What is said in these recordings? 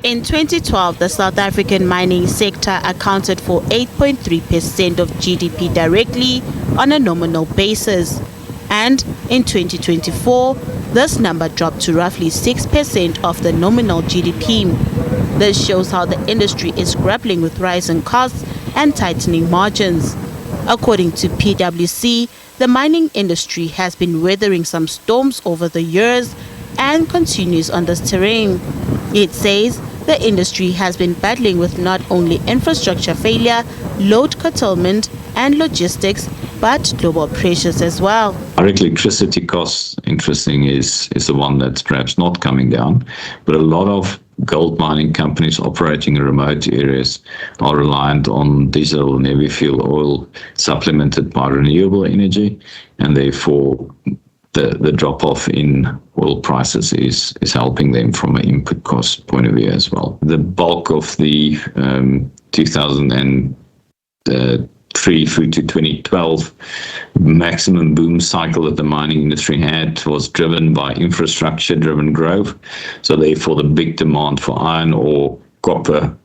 In 2012, the South African mining sector accounted for 8.3% of GDP directly on a nominal basis. And in 2024, this number dropped to roughly 6% of the nominal GDP. This shows how the industry is grappling with rising costs and tightening margins. According to PwC, the mining industry has been weathering some storms over the years and continues on this terrain. It says the industry has been battling with not only infrastructure failure, load curtailment, and logistics, but global pressures as well. Direct electricity costs, interesting, is the one that's perhaps not coming down, but a lot of gold mining companies operating in remote areas are reliant on diesel and heavy fuel oil supplemented by renewable energy, and therefore the drop-off in oil prices is helping them from an input cost point of view as well. The bulk of the 2003 through to 2012 maximum boom cycle that the mining industry had was driven by infrastructure-driven growth. So therefore the big demand for iron ore, copper,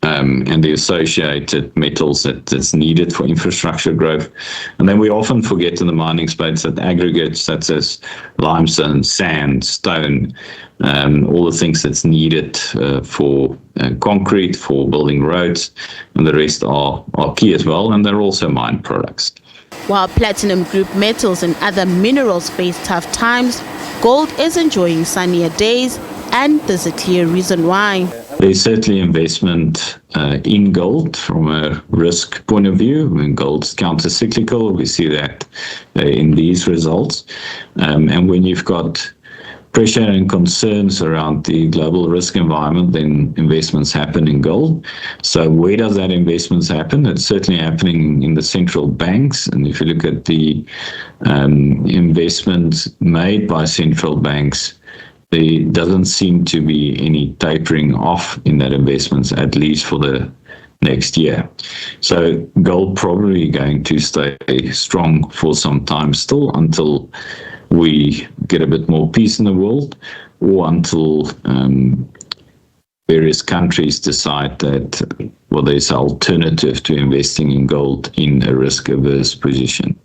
and the associated metals that's needed for infrastructure growth. And then we often forget in the mining space that aggregates such as limestone, sand, stone, all the things that's needed for concrete, for building roads, and the rest are key as well, and they're also mine products. While platinum group metals and other minerals face tough times, gold is enjoying sunnier days, and there's a clear reason why. There's certainly investment in gold from a risk point of view. I mean, gold's counter-cyclical. We see that in these results. And when you've got pressure and concerns around the global risk environment, then investments happen in gold. So where does that investments happen? It's certainly happening in the central banks. And if you look at the investments made by central banks, there doesn't seem to be any tapering off in that investments, at least for the next year. So gold probably going to stay strong for some time still, until we get a bit more peace in the world, or until various countries decide that, well, there's an alternative to investing in gold in a risk-averse position.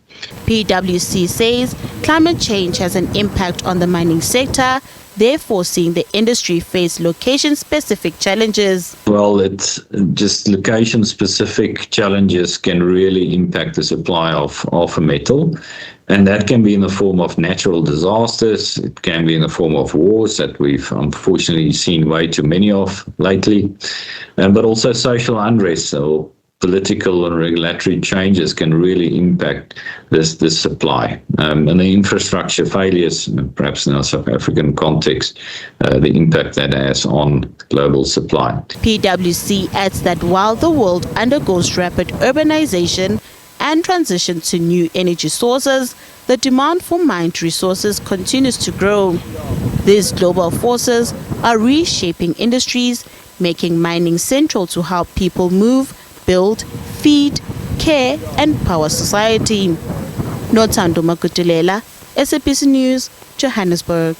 PwC says climate change has an impact on the mining sector, therefore seeing the industry face location-specific challenges. Well, it's just location-specific challenges can really impact the supply of a metal. And that can be in the form of natural disasters. It can be in the form of wars that we've unfortunately seen way too many of lately. But also social unrest or political and regulatory changes can really impact this supply. And the infrastructure failures, perhaps in our South African context, the impact that has on global supply. PwC adds that while the world undergoes rapid urbanization and transition to new energy sources, the demand for mined resources continues to grow. These global forces are reshaping industries, making mining central to how people move, build, feed, care, and power society. Nothando Makutulela, SABC News, Johannesburg.